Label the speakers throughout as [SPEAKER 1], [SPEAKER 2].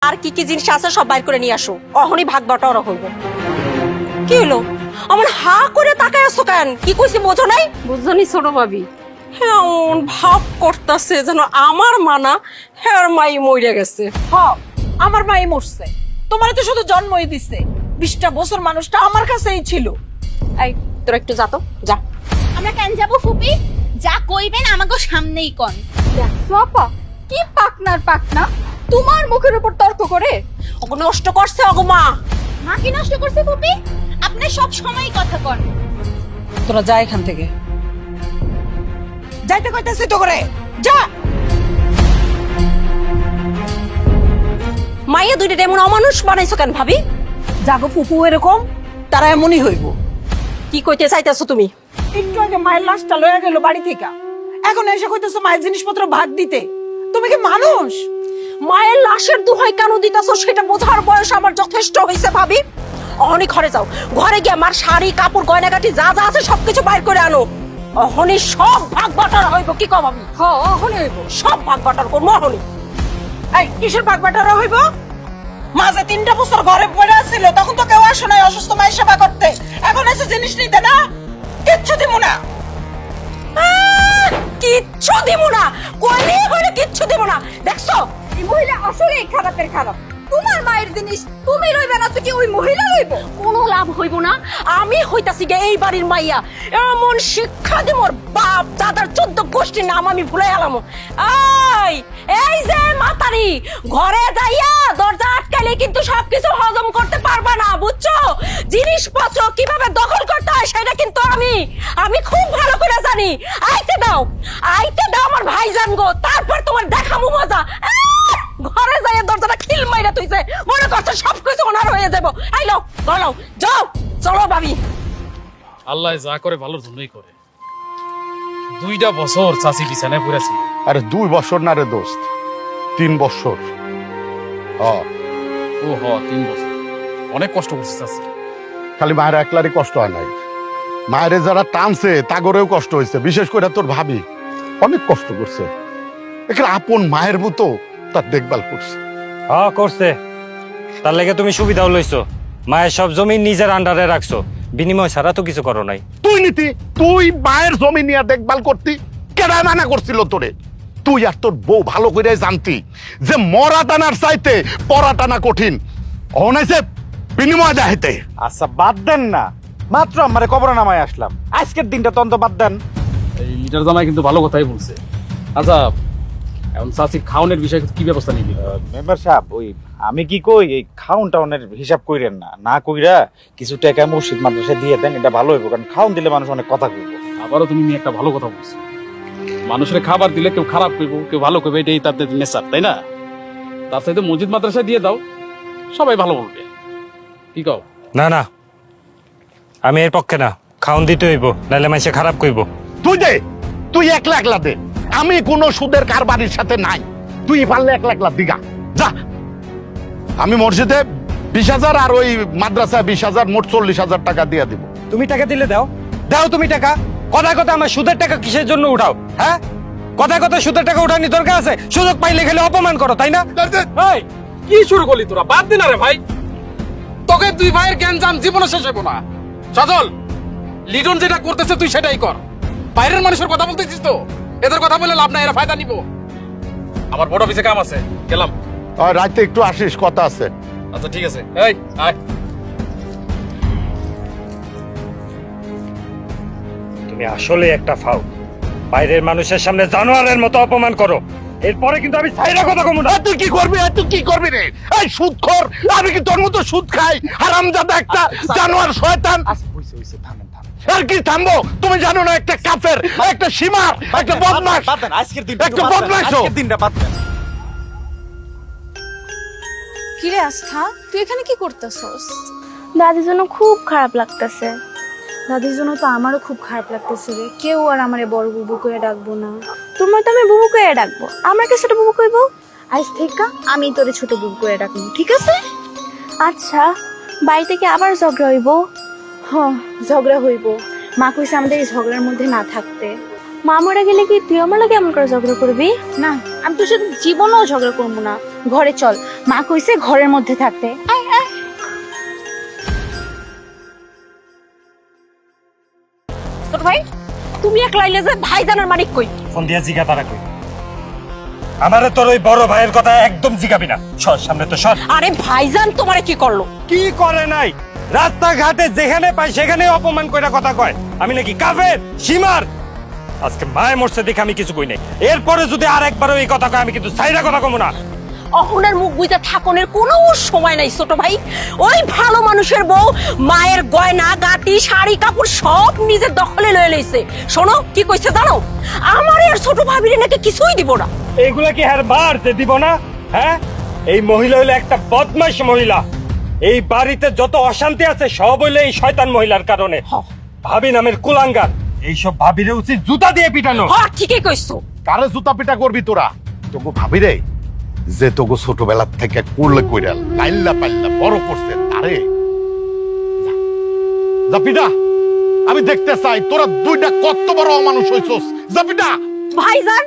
[SPEAKER 1] আর কি কি জিনিস আছে সব বাইর করে নিয়ে আসো, অহনি ভাগ বাটোয়ারা হইব। কি হলো আমার হা করে তাকায় আছো কেন? কি কইছি বোঝো নাই?
[SPEAKER 2] বুঝছনি ছোট ভাবি,
[SPEAKER 1] এমন ভাব করতেছে যেন আমার মানা হের মাই মরে গেছে।
[SPEAKER 3] আমার মাই মরছে, তোমার তো শুধু জন্মই দিছে। 20টা বছর মানুষটা আমার কাছেই ছিল।
[SPEAKER 1] এই তোরা একটু যা তো, যা।
[SPEAKER 4] আমরা কেন যাবো ফুপি? যা কইবেন আমাকে সামনেই কন।
[SPEAKER 2] দেখছো আপা কি পাকনার পাকনা, তোমার মুখের উপর তর্ক করে।
[SPEAKER 1] ওকে নষ্ট করছে ওগো মা।
[SPEAKER 4] মা কি নষ্ট করছে ফুপি? আপনি সব সময় কথা কন।
[SPEAKER 3] তোরা যা এখান থেকে, যাইতে কইতেছি তো করে যা।
[SPEAKER 1] মাইয়া দুইটা এমন অমানুষ বানাইছো কেন ভাবি?
[SPEAKER 3] জাগো ফুপু এরকম, তারা এমনই হইব।
[SPEAKER 1] কি কইতে চাইতেছো তুমি?
[SPEAKER 3] একটু আগে মায়ের লাশটা লয়ে গেল বাড়ি থেকে, এখন এসে কইতেছো মায়ের জিনিসপত্র ভাগ দিতে। তুমি কি মানুষ?
[SPEAKER 1] মায়ের লাশের দোহাই কেন দিতেছো সেটা বোঝার বয়স আমার যথেষ্ট হয়েছে ভাবি। অহনি ঘরে যাও, ঘরে গিয়ে আমার শাড়ি কাপড় গয়নাগাটি যা যা আছে সবকিছু বাইর করে আনো। অহনি সব ভাগ বাটার হইব। কি কম আমি?
[SPEAKER 2] অহনি হইব,
[SPEAKER 1] সব ভাগ বাটার করবো অহনি।
[SPEAKER 3] এই কিসের ভাগ বাটারা হইব? মাঝে 3টা বছর ঘরে পড়ে ছিল, তখন তো কেউ আসে নাই অসুস্থ মায়ের সেবা করতে। এখন এসে জিনিস নিতে না, কিচ্ছু দিব না।
[SPEAKER 1] কিচ্ছু দিব না, কইলে হইলে কিচ্ছু দিব না। দেখছো
[SPEAKER 2] এই মহিলা আসলে খারাপের খারাপ। তোমার মায়ের জিনিস তুমি রইবে না তো কি ওই মহিলা রইব?
[SPEAKER 1] কোনো লাভ হইব না। আমি হইতাছি গে এই বাড়ির মাইয়া, এমন শিক্ষা দিব ওর বাপ দাদার 14 গোষ্ঠীর নাম আমি ভুলে গেলাম। এই যে মাতারি, ঘরে যাইয়া দরজা আটকালে কিন্তু সবকিছু হজম করতে পারবা না, বুঝছো? জিনিসপত্র কিভাবে দখল করতে হয় সেটা কিন্তু আমি খুব ভালো করে জানি। আইতে দাও আমার ভাইজান গো, তারপর তোমার দেখামু মজা। ঘরে যাই দরজাটা খিল মাইরা তুইছে, মনে করছে সবকিছু ওনার হয়ে যাবো। আইলো গলাও যাও, চলো ভাবি।
[SPEAKER 5] আল্লাহ যা করে ভালোর জন্যই করে। 2টা বছর চাচি বিছানায় পড়েছিল।
[SPEAKER 6] আরে 2 বছর না রে দোস্ত, 3 বছর।
[SPEAKER 5] ও 3 বছর অনেক কষ্ট করছে চাচি।
[SPEAKER 6] খালি মায়ের একলারই কষ্ট হয় নাই, মায়ের যারা টানছে তাগরেও কষ্ট হয়েছে। বিশেষ করে তোর ভাবি অনেক কষ্ট করছে, এখানে আপন মায়ের মতো তার দেখভাল করছে।
[SPEAKER 7] হ্যাঁ করছে, তার লেগে তুমি সুবিধাও লইছো। মায়ের সব জমি নিজের আন্ডারে রাখছো, বিনিময় ছাড়া তো কিছু করো নাই।
[SPEAKER 6] তুই মায়ের জমি নিয়ে দেখভাল করতি, কেডা মানা করছিল তোরে? তুই আর তোর বউ ভালো করে জানতি যে মরা টানার চাইতে পরা টানা কঠিন। অনাইছে বিনিময় যাইতে।
[SPEAKER 8] আচ্ছা বাদ দেন না, মাত্র আমারে কবরে নামায় আসলাম, আজকের দিনটা তন্ত বাদ দেন।
[SPEAKER 5] এইটার জামাই কিন্তু ভালো কথাই বলছে। আচ্ছা এখন চাচি খাওনের বিষয়ে কি ব্যবস্থা নিবি?
[SPEAKER 8] মেম্বার সাহেব, ওই আমি কি কই, এই খাউন টাউনের হিসাব কইরেন না, না কইরা কিছু টাকা মসজিদ মাদ্রাসায় দিয়ে দেন, এটা ভালো হইব। কারণ খাউন দিলে মানুষ অনেক কথা কইব।
[SPEAKER 5] আবারও তুমি একটা ভালো কথা বলছো। মানুষের খাবার দিলে কেউ খারাপ কইব, কেউ ভালো কইবে, এটাই তাদের নেচার, তাই না? তার সাথে মসজিদ মাদ্রাসায় দিয়ে দাও, সবাই ভালো বলবে। কি কও?
[SPEAKER 7] না না, আমি এর পক্ষে না। খাওন দিতে হইব, নাহলে মাইসে খারাপ কইব।
[SPEAKER 6] তুই একলা দে, আমি কোনো সুদের কারবারির সাথে নাই। তুই পারলে একলা দিগা যা। আমি মসজিদে 20,000 আর ওই মাদ্রাসায় 20,000, মোট 40,000 টাকা দিয়ে দিব।
[SPEAKER 7] তুমি টাকা দিলে দাও, দাও তুমি টাকা। কথায় কথা আমার সুদের টাকা কিসের জন্য উঠাও? হ্যাঁ, কথায় কথা সুদের টাকা উঠানি দরকার আছে? সুযোগ পাইলে খেলে অপমান করো, তাই না?
[SPEAKER 5] এই কি শুরু করলি তোরা? বাদ দিন রে ভাই, তোকে 2 ভাইয়ের জ্ঞানজাম জীবনে শেষ হইব না। সজল, লিডন যেটা করতেছে তুই সেটাই কর। বাইরের মানুষের কথা বলতেছিস তো, এদের কথা বলে লাভ নাই, এরা ফায়দা নিব। আমার বড় অফিসে কাম আছে, গেলাম।
[SPEAKER 6] রাতে একটু আসিস, কথা আছে।
[SPEAKER 5] আচ্ছা ঠিক আছে, এই আয়।
[SPEAKER 7] তুমি আসলে একটা ফাউ, বাইরের মানুষের সামনে জানোয়ারের মতো অপমান করো। এরপরে কিন্তু আমি ছাইরা কথা কমু না।
[SPEAKER 6] তুই কি করবি রে? এই সুদখোর, আমি কি তোর মতো সুদ খাই? হারামজাদা একটা জানোয়ার, শয়তান।
[SPEAKER 8] হইছে থামেন।
[SPEAKER 6] আর কি থামবো? তুমি জানো না একটা কাফের, একটা সীমার, একটা বদমাশ।
[SPEAKER 8] বাদ দেন, আজকের দিনটা
[SPEAKER 6] একটা বদমাশ।
[SPEAKER 8] আজকের দিনটা বাদ দেন।
[SPEAKER 9] কিরে আস্থা, তুই এখানে কি করতেছস?
[SPEAKER 10] দাদির জন্য খুব খারাপ লাগতেছে। দাদির জন্য তো আমারও খুব খারাপ লাগতেছে রে। কেউ আর আমারে বড় বুবু কইয়া ডাকবো না। তোমার তো আমি বুবু কইয়া ডাকবো, আমার কাছে ছোট বুবু কইবো। আজ থেকে আমি তোরে ছোট বুবু কইয়া ডাকবো, ঠিক আছে? আচ্ছা, বাড়িতে কি আবার ঝগড়া হইব? হ, ঝগড়া হইব। মা কইছে আমাদের এই ঝগড়ার মধ্যে না থাকতে। মা মরে গেলে কি তুই আমার লাগে এমন করে ঝগড়া করবি?
[SPEAKER 9] না, আমি তোর সাথে জীবনেও ঝগড়া করবো না। ঘরে চল, মা কইছে ঘরের মধ্যে থাকতে। আয় আয়।
[SPEAKER 1] ছোট ভাই তুমি একলা আইলে যে ভাইজানের মানিক কই?
[SPEAKER 7] ফোন দিয়া জিগা তারা কই? আমারে তোর ওই বড় ভাইয়ের কথা একদম জিগাবি না। সর সামনে তো সর।
[SPEAKER 1] আরে ভাইজান তোমারে কি করলো?
[SPEAKER 7] কি করে নাই? রাস্তাঘাটে যেখানে পাই সেখানে অপমান কইরা কথা কয়। আমি নাকি কাফের সীমার? আজকে মায়ে মরছে দেখে আমি কিছু কই নাই। এরপরে যদি আর একবার এই কথা কয় আমি কিন্তু সাইরা কথা কমু না।
[SPEAKER 1] অহনের মুখ বুঝা ঠাকনের কোনো সময় নাই ছোট ভাই। ওই ভালো মানুষের বউ মায়ের গয়না গাটি শাড়ি কাপড় সব নিজের দখলে লয়ে লইছে। শোনো কি কইছে জানো? আমার আর ছোট ভাবিরে নাকি কিছুই দিব না।
[SPEAKER 7] এইগুলা কি হার বার যে দিব না? হ্যাঁ, এই মহিলা হইলো একটা বদমাইশ মহিলা। এই বাড়িতে যত অশান্তি আছে সব হইলো এই শয়তান মহিলার কারণে। ভাবি নামের কুলাঙ্গার। এইসব ভাবিরে উচিত জুতা দিয়ে পিটানো।
[SPEAKER 1] হ্যাঁ ঠিকই কইছো।
[SPEAKER 6] কারে জুতা পিটা করবি তোরা? তোকে ভাবি রে যে তোকে ছোটবেলা থেকে করলে কইরাল পাইল্লা পাইল্লা বড় করছে তারে যা পিটা। আমি দেখতে চাই তোরা দুইটা কত বড় অমানুষ হইছস। যা পিটা।
[SPEAKER 1] ভাইজান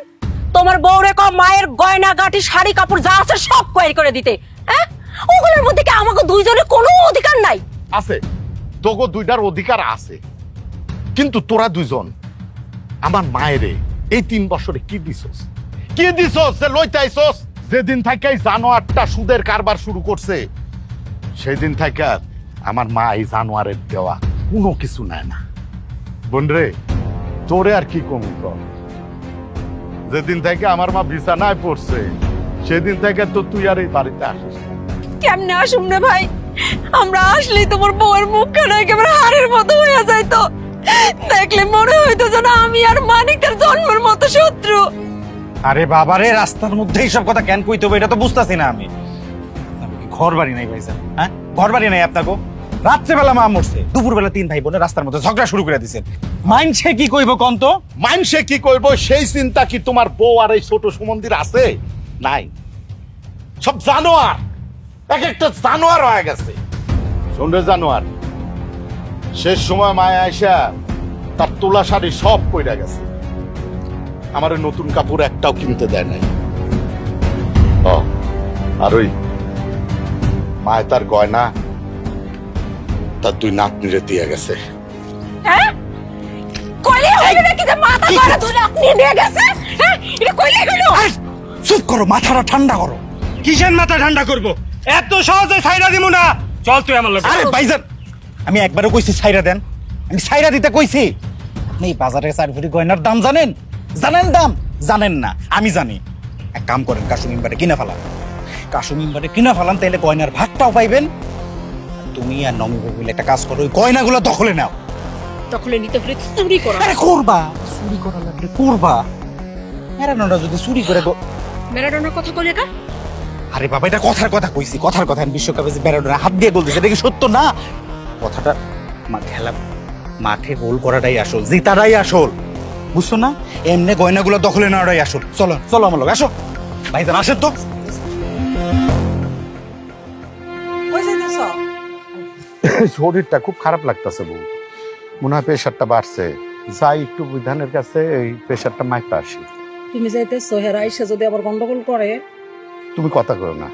[SPEAKER 1] তোমার বউরে কম মায়ের গয়না গাটি শাড়ি কাপড় যা আছে সব কয়ের করে দিতে। হ্যাঁ ওগুলোর মধ্যে কি আমাকে দুইজনের কোনো অধিকার নাই?
[SPEAKER 6] আছে, তোকে দুইটার অধিকার আছে, কিন্তু তোরা দুইজন আমার মায়েরে এই 3 বছরে কি দিছস? কি দিছস যে লইতে আইছস? যেদিন থেকে জানোয়ারটা সুদের কারবার শুরু করছে সেই দিন থেকে আমার মা এই জানোয়ারের দেওয়া কোনো কিছু নেয় না। বোনরে তোরে আর কি কমি কর? যেদিন থেকে আমার মা বিছানায় পড়ছে সেদিন থেকে তো তুই আর এই বাড়িতে আসিস না।
[SPEAKER 1] কেমনে আসুম রে ভাই? আমরা আসলেই তোমার বউয়ের মুখখানা একেবারে হাড়ের মতো হয়ে যাইতো। দেখলে মনে হইতো যেন আমি আর মানিকের জন্মের মতো শত্রু।
[SPEAKER 8] আরে বাবারে, রাস্তার মধ্যে এইসব কথা কেন কইতে হবে এটা তো বুঝতাছি না আমি। ঘর বাড়ি নাই ভাইজান, হ্যাঁ ঘর বাড়ি নাই আপনাকে? রাত্রেবেলা মা মরছে, দুপুরবেলা 3 ভাই বোনে রাস্তার মধ্যে ঝগড়া শুরু করে দিয়েছেন। মাইনসে কি কইব কোন তো?
[SPEAKER 6] মাইনসে কি কইব সেই চিন্তা কি তোমার বউ আর এই ছোট সুমন্দির আছে? নাই, সব জানোয়ার, এক একটা জানোয়ার হয়ে গেছে। শুনরে জানোয়ার, শেষ সময় মায়া আইসা তার তোলা শাড়ি সব কইরা গেছে, আমার নতুন কাপড় একটাও কিনতে দেয় নাই। আর ওই মায় তার গয়না তার 2 নাতনিরে দিয়ে গেছে।
[SPEAKER 1] হ্যাঁ কইলে হইলো নাকি যে মাথা ধরে তুই আপনি নিয়ে গেছে? হ্যাঁ এটা কইলে হইলো?
[SPEAKER 7] চুপ করো, মাথাটা ঠান্ডা করো। কিসের মাথা ঠান্ডা করব? এত সহজে ছাইরা দিমু না। চল তুই আমার লগে।
[SPEAKER 8] আরে ভাইজান, আমি একবারও কইছি ছাইরা দেন, আমি ছাইরা দিতে কইছি। আপনি এই বাজারে 4 ভরি গয়নার দাম জানেন? জানেন দাম? জানেন না, আমি জানি। এক কাম করেন, কাশুমিম্বারে কিনা ফেলান। কাশুমিম্বারে কিনা ফেলান, তাইলে গয়নার ভাগটাও পাইবেন। তুমি আর নমি ভাই মিলে একটা কাজ করো, ওই গয়নাগুলো দখলে নাও।
[SPEAKER 1] দখলে নিতে হলে চুরি করা।
[SPEAKER 8] আরে করবা, চুরি করা লাগলে করবা। মেরানোটা যদি চুরি করে
[SPEAKER 1] মেরাডোনার কথা কইলে কা?
[SPEAKER 8] আরে বাবা, এটা কথার কথা কইছি, কথার কথা। বিশ্বকাপে যে মেরাডোনা হাত দিয়ে গোল দিছে, এটা কি সত্য না? কথাটা মাঠে গোল করাটাই আসল, জিতাটাই আসল, বুঝছো না? এমনি গয়নাগুলো দখলে নেওয়াটাই আসল। চলো চলো আমার লোক, আসো ভাইজান, আসেন তো।
[SPEAKER 6] শরীরটা খুব খারাপ লাগতেছে বউ, মনে হয় প্রেশারটা বাড়ছে। যাই একটু বিধানের কাছে এই প্রেশারটা মাইপা আসি।
[SPEAKER 3] তুমি যাইতেছো, হেরা আইসা যদি আবার গন্ডগোল করে?
[SPEAKER 6] তুমি কথা কইও না,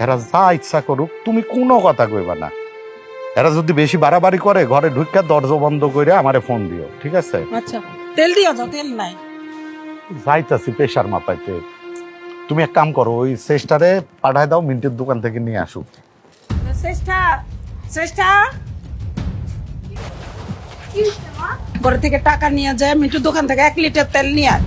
[SPEAKER 6] এরা যা ইচ্ছা করুক, তুমি কোনো কথা কইবা না। এরা যদি বেশি বাড়াবাড়ি করে ঘরে ঢুকা দরজা বন্ধ করে আমারে ফোন দিও, ঠিক আছে?
[SPEAKER 3] আচ্ছা, তেল দিয়া যাও, তেল নাই।
[SPEAKER 6] যাইতাছি প্রেশার মাপাইতে। তুমি এক কাম করো, ওই চেষ্টারে পাঠায় দাও, মিন্টের দোকান থেকে নিয়ে আসুক।
[SPEAKER 3] চেষ্টা চেষ্টা ঘর থেকে টাকা নিয়ে যায়, মিঠুর দোকান থেকে 1 লিটার তেল নিয়ে আয়।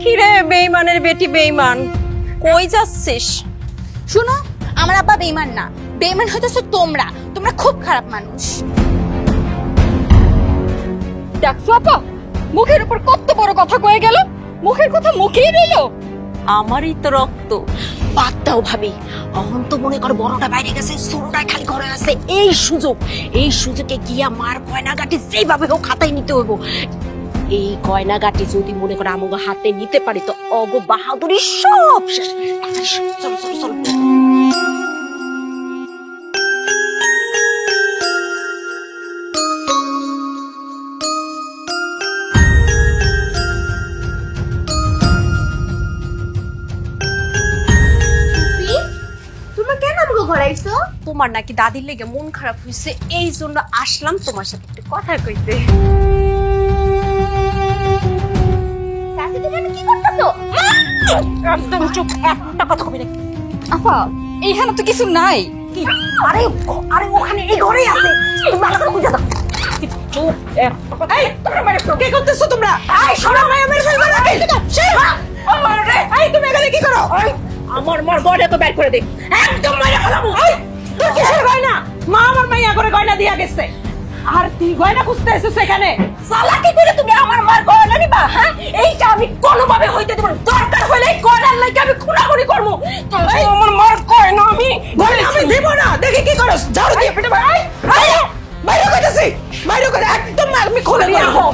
[SPEAKER 1] কিরে বেঈমানের বেটি বেঈমান, কই যাচ্ছিস?
[SPEAKER 4] শুনো, আমার আব্বা বেঈমান না, বেঈমান হইতেছো তোমরা। তোমরা খুব খারাপ মানুষ।
[SPEAKER 2] দেখছো আপা, মুখের উপর কত বড় কথা কয়ে গেল। মুখের কথা মুখেই রইল।
[SPEAKER 1] আমারই তো রক্ত। বাদ দাও ভাবি, অহন তো মনে কর বড়টা বাইরে গেছে, ছোটটা খালি ঘরে আছে। এই সুযোগে গিয়া মার গয়না গাটি যেভাবে হোক খাতায় নিতে হইব। এই গয়নাগাটি যদি মনে করে আমাকে হাতে নিতে পারি তো অগো বাহাদুরি সব শেষ। চলো চলো চলো।
[SPEAKER 10] তোমরা কেন আমাকে ঘরাইছো?
[SPEAKER 1] তোমার নাকি দাদির লেগে মন খারাপ হয়েছে, এই জন্য আসলাম তোমার সাথে একটু কথা কইতে।
[SPEAKER 10] চাচি তুমি কি করতেছো?
[SPEAKER 1] একদম চুপ, একটা কথা কবি না।
[SPEAKER 2] আপা এইখানে তো কিছু নাই।
[SPEAKER 1] কি? আরে আরে ওখানে এই ঘরেই আছে, তুমি ভালো করে বুঝা দাও। চুপ, একটা কথা। এই তোমরা মেরেছো, কি করতেছো তোমরা? এই সরো, মেরে ফেলবে না। এই শেফা, আমার রে, এই তুমি এখানে কি করো? এই আমার মার গয়না তো বের করে দে, একদম মেরে ফেলাবো। এই তোর কিসের গয়না? মা আমার মাইয়া করে গয়না দিয়া গেছে, আর তুই গয়না খুঁজতে এসেছিস এখানে? চালাকি করে তুমি আমার মার গয়না নিবা? হ্যাঁ, এইটা আমি কোনোভাবে হইতে দেব না। দরকার হলে এই গয়নার লাগি আমি খুনাখুনি করবো। এই আমার মার গয়না আমি দেব না। দেখি কি করস, ঝাড়ু দিয়ে পেটে বাইরে কইতাছি, বাইরে করে একদম আমি খুলে নিয়ে আহো।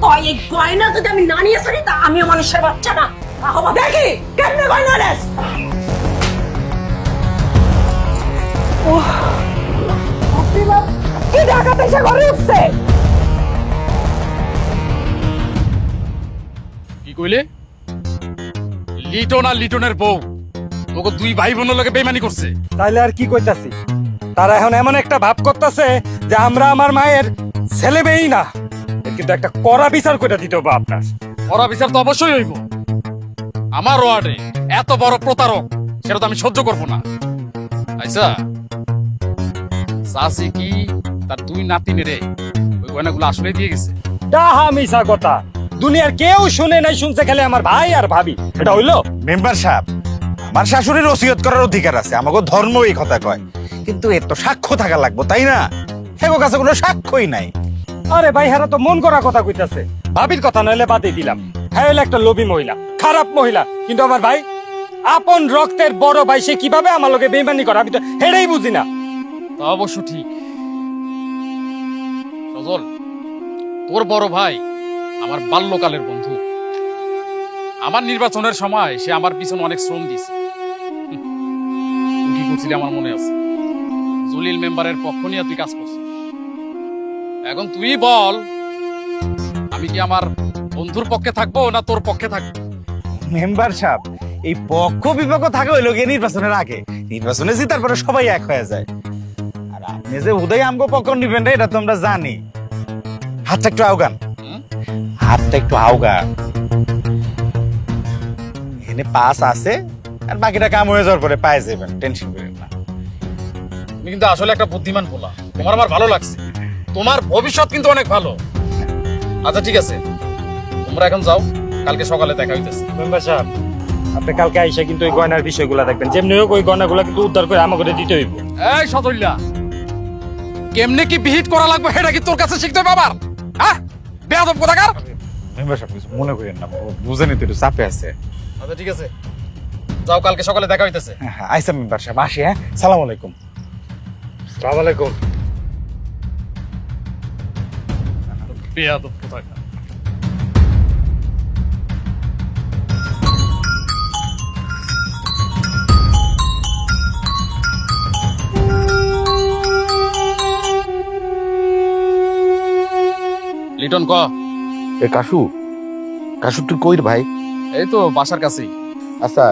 [SPEAKER 1] তাই এই গয়না যদি আমি না নিয়ে আসি তা আমিও মানুষের বাচ্চা না। আহো দেখি কেমনে গয়না নেস। কি ডাকাত এসে ঘরে উঠছে?
[SPEAKER 5] কি কইলে? লিটন আর লিটনের বউ তোকে দুই ভাই বোনের লগে বেইমানি করছে।
[SPEAKER 7] তাইলে আর কি কইতাছি, তারা এখন এমন একটা ভাব করতেছে যে আমরা আমার মায়ের ছেলে মেয়েই না। এর কিন্তু একটা কড়া বিচার করে দিতে হবে আপনার।
[SPEAKER 5] ওরা বিচার তো অবশ্যই হইব। আমার ওয়ার্ডে এত বড় প্রতারক, সেটা তো আমি সহ্য করবো না। আচ্ছা চাষি কি তার দুই নাতিনেরে ওই গয়নাগুলো আসলে দিয়ে গেছে?
[SPEAKER 7] ডাহা মিছা কথা, দুনিয়ার কেউ শুনে নাই, শুনছে খালি আমার ভাই আর ভাবি। এটা হইলো?
[SPEAKER 8] মেম্বার সাহেব, আমার শাশুড়ির ওসিয়ত করার অধিকার আছে, আমাকে ধর্ম এই কথা কয়, কিন্তু এর তো সাক্ষ্য থাকা লাগবে, তাই না? হেগো কাছে কোনো সাক্ষ্যই নাই।
[SPEAKER 7] আরে ভাই, হারা তো মন করা কথা কইতাছে। ভাবির কথা নইলে বাদই দিলাম, হ্যাঁ হইলো একটা লোভী মহিলা, খারাপ মহিলা। কিন্তু আমার ভাই, আপন রক্তের বড় ভাই, সে কিভাবে আমার লোকে বেইমানি করে আমি তো হেডেই বুঝি না।
[SPEAKER 5] তা অবশ্য ঠিক। সজল, তোর বড় ভাই আমার বাল্যকালের বন্ধু। আমার নির্বাচনের সময় সে আমার পিছনে অনেক শ্রম দিয়েছে। তুই কি করছিলি আমার মনে আছে। জলিল মেম্বারের পক্ষ নিয়ে তুই কাজ করছিস। এখন তুই বল, আমি কি আমার বন্ধুর পক্ষে থাকবো না তোর পক্ষে থাকবো?
[SPEAKER 8] মেম্বার সাহেব, এই পক্ষ বিপক্ষ থাকে হইলো গিয়ে নির্বাচনের আগে, নির্বাচনে জিতার পরে সবাই এক হয়ে যায়। আর আপনি যে উদয় আমগো পক্ষ নিবেন রে, এটা তো আমরা জানি। হাতটা একটু আউগান, হাতটা একটু আউগান। এনে পাস আছে, আর বাকিটা কাম হয়ে যাওয়ার পরে পায়ে যাবেন, টেনশন করেন না।
[SPEAKER 5] তুমি কিন্তু আসলে একটা বুদ্ধিমান বলা, তোমার আমার ভালো লাগছে। তোমার ভবিষ্যৎ কিন্তু অনেক ভালো। আচ্ছা ঠিক আছে, তোমরা এখন যাও, কালকে সকালে দেখা হইতেছে।
[SPEAKER 7] মেম্বার সাহেব, আপনি কালকে আইসা কিন্তু ওই গয়নার বিষয়গুলো দেখবেন, যেমনি হোক ওই গয়নাগুলো কিন্তু উদ্ধার করে আমাকে দিতে হইব।
[SPEAKER 5] এই সতল্লা, কেমনে কি বিহিত করা লাগবে সেটা কি তোর কাছে শিখতে হবে আবার? হ্যাঁ, বেয়াদব কোথাকার।
[SPEAKER 8] মেম্বার সাহেব কিছু মনে করেন না, বুঝেনি তো একটু চাপে আছে।
[SPEAKER 5] আচ্ছা ঠিক আছে, যাও, কালকে সকালে দেখা হইতেছে।
[SPEAKER 8] হ্যাঁ, আইসা মেম্বার সাহেব, আসি। হ্যাঁ, সালাম আলাইকুম।
[SPEAKER 7] সালাম আলাইকুম।
[SPEAKER 5] বেয়াদব কোথাকার। লিটন ক।
[SPEAKER 6] এ কাশু, কাশু তুই কইর ভাই?
[SPEAKER 5] এই তো বাসার কাছেই।
[SPEAKER 6] আচ্ছা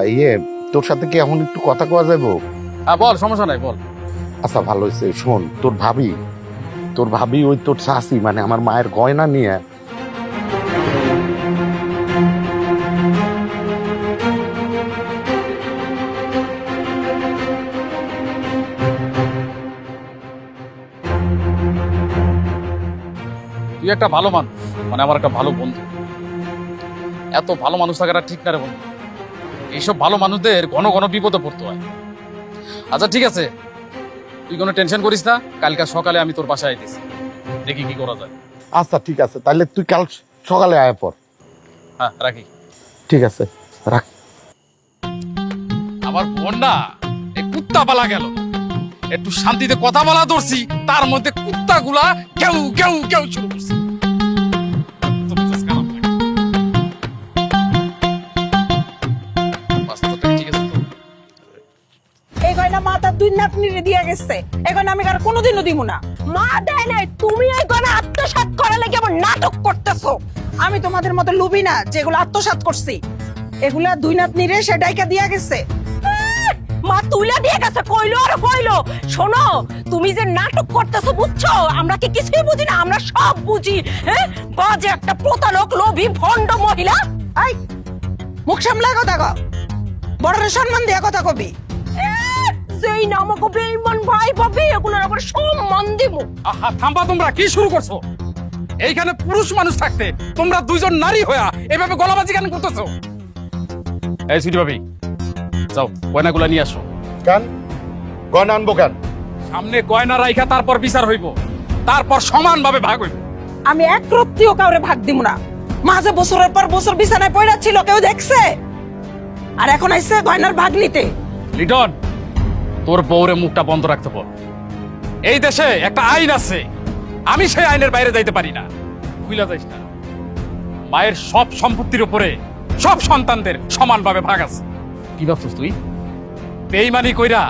[SPEAKER 6] তোর সাথে কি এখন একটু কথা কওয়া যাবো?
[SPEAKER 5] হ্যাঁ বল, সমস্যা নাই, বল।
[SPEAKER 6] আচ্ছা ভালো হয়েছে। শোন, তোর ভাবি ওই তোর শাশি মানে আমার মায়ের গয়না নিয়ে
[SPEAKER 5] তুই একটা ভালো মানুষ, মানে আমার একটা ভালো বন্ধু। এত ভালো মানুষ থাকাটা ঠিক না রে বন্ধু। এইসব ভালো মানুষদের ঘন ঘন বিপদে পড়তে হয়। আচ্ছা ঠিক আছে, তুই কোনো টেনশন করিস না, কালকে সকালে আমি তোর বাসায় আইতেছি, দেখি কি করা যায়।
[SPEAKER 6] আচ্ছা ঠিক আছে, তাহলে তুই কাল সকালে আয় পর।
[SPEAKER 5] হ্যাঁ রাখি।
[SPEAKER 6] ঠিক আছে, রাখ।
[SPEAKER 5] আমার বোন না এই কুত্তা পালা গেল, একটু শান্তিতে কথা বলা ধরছি, তার মধ্যে কুত্তা গুলা কেউ কেউ কেউ শুরু করছে। তো মেজাজ খারাপ।
[SPEAKER 3] দুই নাতনিরে দিয়া গেছে, এখন আমি আর কোনোদিনও দিব না।
[SPEAKER 1] মা দেয় নাই, তুমি এই গয়না আত্মসাৎ করা লেগে আমার নাটক করতেছো।
[SPEAKER 3] আমি তোমাদের মতো লুবি না যেগুলো আত্মসাৎ করছি, এগুলা দুই নাতনিরে সে ডাইকা দিয়া গেছে।
[SPEAKER 1] মা তুলে দিয়ে গেছে, কইলো আর কইলো। শোনো, তুমি যে নাটক করতেছো বুঝছো, আমরা কি কিছুই বুঝি না? আমরা সব বুঝি। হ্যাঁ, বাজে একটা প্রতারক, লোভী, ভণ্ড মহিলা।
[SPEAKER 3] আই মুখ সামলা কথা কও, বড়রে সম্মান দিয়া কথা কবি।
[SPEAKER 1] যেই না আমাকে বেঈমান ভাই ভাবি, এগুলোর আবার সম্মান দিব।
[SPEAKER 5] আহা থাম্বা, তোমরা কি শুরু করছো? এইখানে পুরুষ মানুষ থাকতে তোমরা দুইজন নারী হইয়া এভাবে গলাবাজি কেন করতেছো? এই সুইটি ভাবি, যাও গয়নাগুলা নিয়ে আসো।
[SPEAKER 6] কেন গয়না আনবো কেন?
[SPEAKER 5] সামনে গয়না রাইখা তারপর বিচার হইব, তারপর সমানভাবে ভাগ হইব।
[SPEAKER 3] আমি এক রত্তিও কাউরে ভাগ দিব না। মাঝে বছরের পর বছর বিছানায় পড়া ছিল, কেউ দেখছে? আর এখন আইছে গয়নার ভাগ নিতে।
[SPEAKER 5] লিটন, তোর বউরে মুখটা বন্ধ রাখতে বল। এই দেশে একটা আইন আছে, আমি সেই আইনের বাইরে যাইতে পারি না, বুঝলা যাইস না। মায়ের সব সম্পত্তির উপরে সব সন্তানদের সমানভাবে ভাগ আছে। কি ভাবছিস তুই? বেইমানি কইরা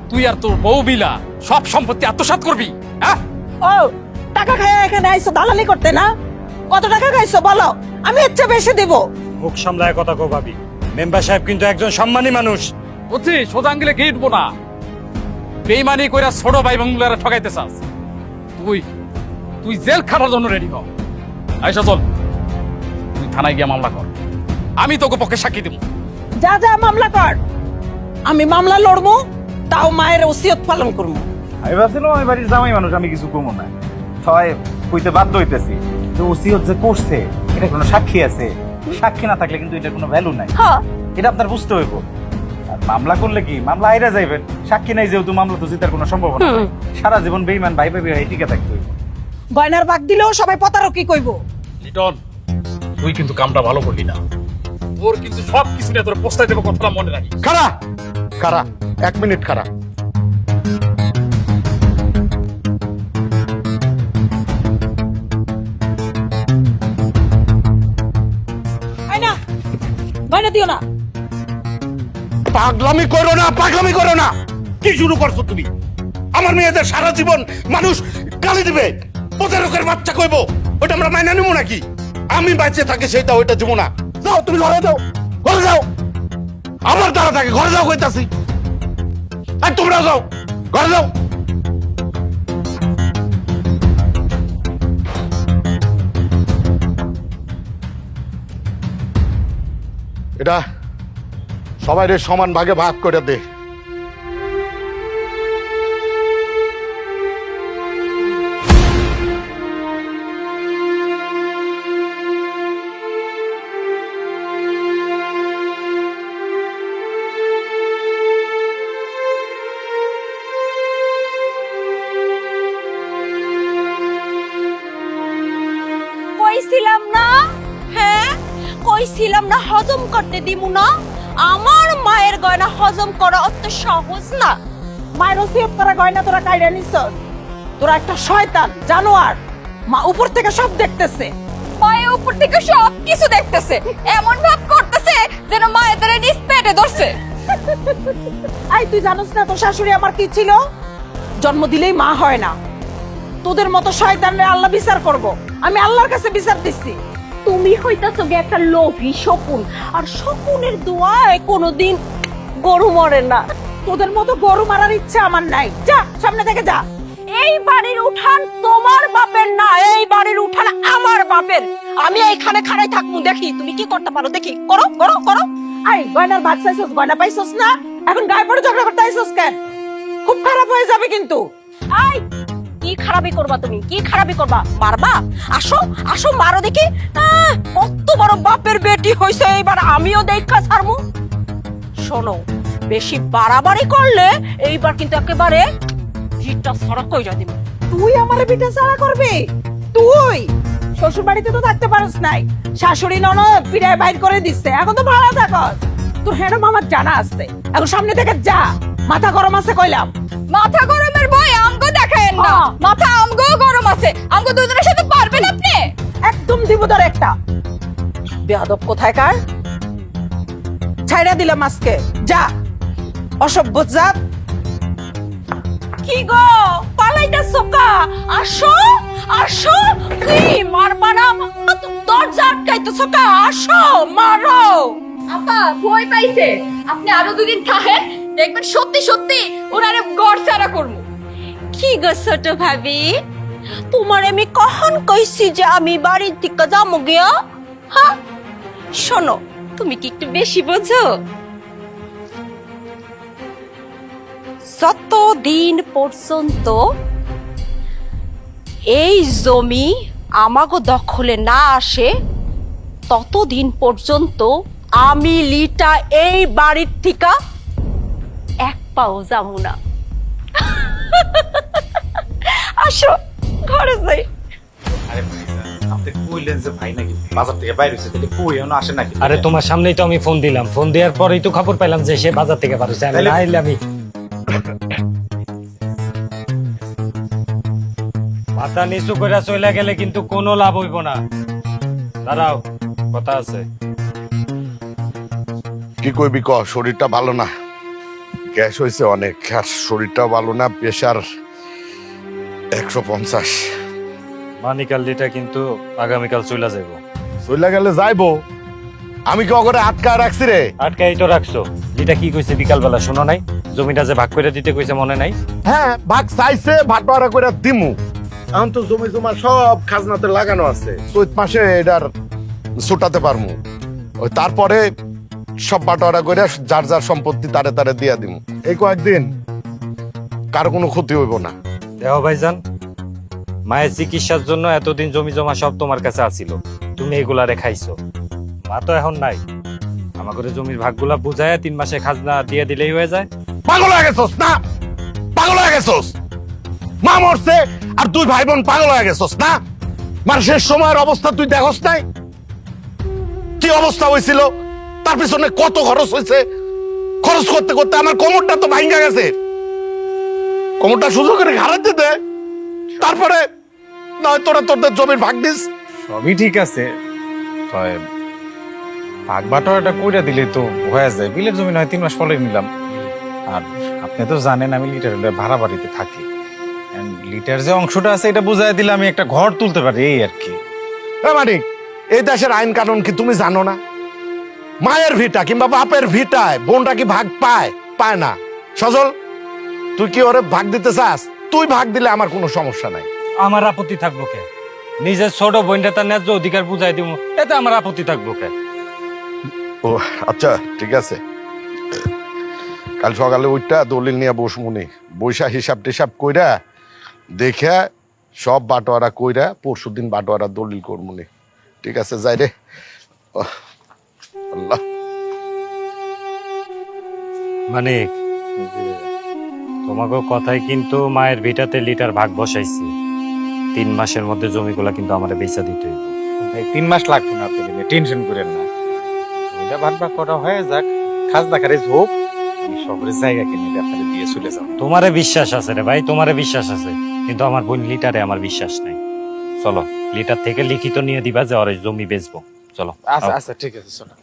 [SPEAKER 5] তুই আর তোর বউ বিলা সব সম্পত্তি আত্মসাৎ করবি? হ্যাঁ,
[SPEAKER 3] ও টাকা খায় এখানে আইছো দালালি করতে না? কত টাকা খাইছো বলো, আমি ইচ্ছা বেশি দেব।
[SPEAKER 7] মুখ সামলায় কথা কো ভাবি। মেম্বার সাহেব কিন্তু একজন সম্মানী মানুষ।
[SPEAKER 5] বুঝছি, সোজা আঙ্গিলে গিটবো না। বেইমানি কইরা ছোট ভাই বাংলারা ঠকাইতে চাস, তুই তুই জেল খাটার জন্য রেডি হ। আইসা চল, তুই থানায় গিয়ে মামলা কর, আমি তোকে পক্ষে সাক্ষী দেব।
[SPEAKER 3] যা যা মামলা কর, আমি মামলা লড়বো, তাও মায়ের ওসিয়ত পালন করবো।
[SPEAKER 8] আমি ভাবছিলাম আমি বাড়ির জামাই মানুষ, আমি কিছু কমো না, সবাই কইতে বাধ্য হইতেছি যে ওসিয়ত যে করছে এটা কোনো সাক্ষী আছে, সাক্ষী না থাকলে কিন্তু এটা কোনো ভ্যালু নাই।
[SPEAKER 1] হ্যাঁ,
[SPEAKER 8] এটা আপনার বুঝতে হইব। আর মামলা করলে কি, মামলা আইরা যাইবেন, সাক্ষী নাই যেহেতু মামলা তো জিতার কোনো সম্ভাবনা নাই। সারা জীবন বেইমান ভাই ভাই ভাই টিকে থাকতে হইব।
[SPEAKER 3] গয়নার ভাগ দিলেও সবাই প্রতারকই কইবো।
[SPEAKER 5] লিটন, তুই কিন্তু কামটা ভালো করলি না। ওর কিন্তু সব কিছু নিয়ে তোর পোস্টায় দেবো, কথাটা মনে রাখি।
[SPEAKER 6] খারা খারা, 1 মিনিট খারা।
[SPEAKER 3] আই না, গয়না দিও না।
[SPEAKER 6] পাগলামি করো না, পাগলামি করো না। কি শুরু করছো তুমি? আমার মেয়েদের সারা জীবন মানুষ গালি দিবে, প্রতারকের বাচ্চা কইব, ওটা আমরা মাইনা নিব নাকি? আমি বাঁচে থাকি সেটা, ওইটা দিব না। যাও তুমি ঘরে যাও, ঘরে যাও। আমার দ্বারা থাকে, ঘরে যাও কইতাছি। আর তোমরা যাও, ঘরে যাও। এটা সবাই সমান ভাগে ভাগ করে দে।
[SPEAKER 1] কইছিলাম না? হ্যাঁ, কইছিলাম না হজম করতে দিমু না? আমার মায়ের গয়না হজম করা অত সহজ না।
[SPEAKER 3] মায়ের ওসিয়ত করা গয়না তোরা কাইরা নিছ। তোরা একটা শয়তান জানোয়ার। মা উপর থেকে সব দেখতেছে।
[SPEAKER 2] মায়ের উপর থেকে সব কিছু দেখতেছে, এমন ভাব করতেছে যেন মায়ের দ্বারা নিজ পেটে ধরছে।
[SPEAKER 3] আই তুই জানোস না তোর শাশুড়ি আমার কি ছিল? জন্ম দিলেই মা হয় না। তোদের মতো শয়তানরে আল্লাহ বিচার করব। আমি আল্লাহর কাছে বিচার দিচ্ছি।
[SPEAKER 1] তুমি হইতাছো গে একটা লোভী শকুন, আর শকুনের দোয়ায় কোনোদিন গরু মরে না।
[SPEAKER 3] তোদের মতো গরু মারার ইচ্ছা আমার নাই। যা সামনে থেকে যা।
[SPEAKER 1] এই বাড়ির উঠান তোমার বাপের না, এই বাড়ির উঠান আমার বাপের। আমি এইখানে খাড়াই থাকবো, দেখি তুমি কি করতে পারো, দেখি। করো করো করো।
[SPEAKER 3] আই গয়নার ভাগ চাইছস, গয়না পাইছস না, এখন গায়ে পড়ে ঝগড়া করতে আইছস কেন? খুব খারাপ হয়ে যাবে কিন্তু।
[SPEAKER 1] আই কি খারাপি করবা তুমি, কি খারাপি করবা? মারবা? আসো আসো মারো দেখি। কত বড় বাপের বেটি হইছে, এইবার আমিও দেখা ছাড়মু। শোনো, বেশি বাড়াবাড়ি করলে এইবার কিন্তু একেবারে জিটটা ছড়া কইরা দিব।
[SPEAKER 3] তুই আমারে পিঠে ছাড়া করবি? তুই শ্বশুর বাড়িতে তো থাকতে পারস নাই, শাশুড়ি ননদ পিড়ায় বাইর করে দিচ্ছে, এখন তো ভাড়া থাকস। তোর হেরম আমার জানা আছে, এখন সামনে থেকে যা। মাথা গরম আছে কইলাম।
[SPEAKER 2] মাথা গরমের ভয় আমগো দেখায়েন না, মাথা আমগো গরম আছে। আমগো দুজনের সাথে পারবেন আপনি?
[SPEAKER 3] একদম দিব তোর একটা। বেয়াদব কোথায়কার, ছাইড়া দিলাম আজকে। যা অসভ্য জাত।
[SPEAKER 1] কি গো পালাইটা সোকা আসো আসো কি মারবা না দরজা আটকাইতো সোকা আসো মারো
[SPEAKER 2] আপা ভয় পাইছে আপনি আরো দুদিন থাকেন দেখবেন সত্যি সত্যি ওনারে গড় সারা করবো।
[SPEAKER 1] কি গো ছোট ভাবি তোমার আমি কখন কইছি যে আমি বাড়ির দিকে যাবো গিয়া হ্যাঁ শোনো তুমি কি একটু বেশি বোঝো যতদিন পর্যন্ত এই জমি আমাগো দখলে না আসে ততদিন পর্যন্ত আমি লিটা এই বাড়ির থেকে এক পাও যাবো না আসো ঘরে যাই
[SPEAKER 8] আরে আপনি কইলেন যে ভাই নাকি বাজার থেকে বাইরে হইছে তাহলে কই এখনো আসে নাকি?
[SPEAKER 7] আরে তোমার সামনেই তো আমি ফোন দিলাম, ফোন দেওয়ার পরেই তো খবর পেলাম যে সে বাজার থেকে বার হইছে। আমি না এলে আমি মাথা নিচু করে চলে গেলে কিন্তু কোনো লাভ হইব না। দাঁড়াও, কথা আছে।
[SPEAKER 6] কি কইবি ক, শরীরটা ভালো না, গ্যাস হয়েছে অনেক, আর শরীরটাও ভালো না, প্রেশার 150।
[SPEAKER 7] মানিকাল লিটা কিন্তু আগামীকাল চলে যাইব।
[SPEAKER 6] চইলা গেলে যাইবো, আমি কি অগরে আটকা রাখছি রে?
[SPEAKER 7] আটকাই তো রাখছো। লিটা কি কইছে বিকালবেলা শোনো নাই? জমিটা যে ভাগ করে দিতে কইছে মনে নাই?
[SPEAKER 6] হ্যাঁ, ভাগ চাইছে, ভাটোয়ারা করে দিমু। এখন তো জমি জমা সব খাজনাতে লাগানো আছে, চৈত মাসে এটার ছুটাতে পারমু। ওই তারপরে সব বাটোয়ারা করে যার যার সম্পত্তি তারে তারে দিয়া দিমু। এই কয়েকদিন কারো কোনো ক্ষতি হইব না।
[SPEAKER 7] দেখো ভাইজান, মায়ের চিকিৎসার জন্য এতদিন জমি জমা সব তোমার কাছে আছিল, তুমি এগুলা রেখাইছো। মা তো এখন নাই, আমাকে জমির ভাগগুলা বুঝায় 3 মাসে খাজনা দিয়ে দিলেই হয়ে যায়।
[SPEAKER 6] পাগল হয়ে গেছস না? পাগল হয়ে গেছস? মা মরছে আর তুই ভাই বোন পাগল হয়ে গেছস না? মানে শেষ সময়ের অবস্থা তুই দেখস নাই? কি অবস্থা হয়েছিল, তার পিছনে কত খরচ হয়েছে। খরচ করতে করতে আমার কোমরটা তো ভাঙ্গা গেছে। কোমরটা সুযোগ করে ঘাড়াতে দে, তারপরে নয় তোরা তোদের জমির ভাগ দিস।
[SPEAKER 8] সবই ঠিক আছে, তবে ভাগ বাটোয়ারাটা কইরা দিলে তো হয়ে যায়। বিলের জমি নয় 3 মাস পরে নিলাম। আর আপনি তো জানেন আমি লিটার ভাড়া বাড়িতে থাকি, লিটার যে অংশটা আছে এটা বুঝাই দিলে আমি একটা ঘর তুলতে পারি, এই আর কি।
[SPEAKER 6] মানিক, এই দেশের আইন কানুন কি তুমি জানো না? মায়ের ভিটা কিংবা বাপের ভিটায় বোনটা কি ভাগ পায়? পায় না। সজল, তুই কি ওরে ভাগ দিতে চাস? তুই ভাগ দিলে আমার কোনো সমস্যা নাই।
[SPEAKER 7] আমার আপত্তি থাকবো কে? নিজের ছোট বোনটা তার ন্যায্য অধিকার বুঝাই দিব, এতে আমার আপত্তি থাকবো কে?
[SPEAKER 6] ও আচ্ছা, ঠিক আছে, কাল সকালে ওইটা দলিল নিয়ে বসমুনি, বৈশা হিসাব টিসাব কইরা দেখে সব বাটোয়ারা কইরা পরশুদিন বাটোয়ারা দলিল করমুনি। ঠিক আছে, যাই রে। আল্লাহ।
[SPEAKER 7] মানে তোমাকে কথাই কিন্তু মায়ের ভিটাতে লিটার ভাগ বসাইছি। 3 মাসের মধ্যে জমিগুলা কিন্তু আমার বেচা দিতে হইব।
[SPEAKER 8] ভাই 3 মাস লাগবে না, আপনি টেনশন করেন না। ওইটা ভাগ ভাগ করা হয়ে যাক, খাজনা খারিজ হোক, আমি শহরের জায়গা কিনে আপনাকে দিয়ে চলে যাব।
[SPEAKER 7] তোমারে বিশ্বাস আছে রে ভাই, তোমারে বিশ্বাস আছে, কিন্তু আমার বোন লিটারে আমার বিশ্বাস নাই। চলো, লিটার থেকে লিখিত নিয়ে দিবা যে ওর জমি বেচবো। চলো।
[SPEAKER 8] আচ্ছা আচ্ছা, ঠিক আছে, চলো।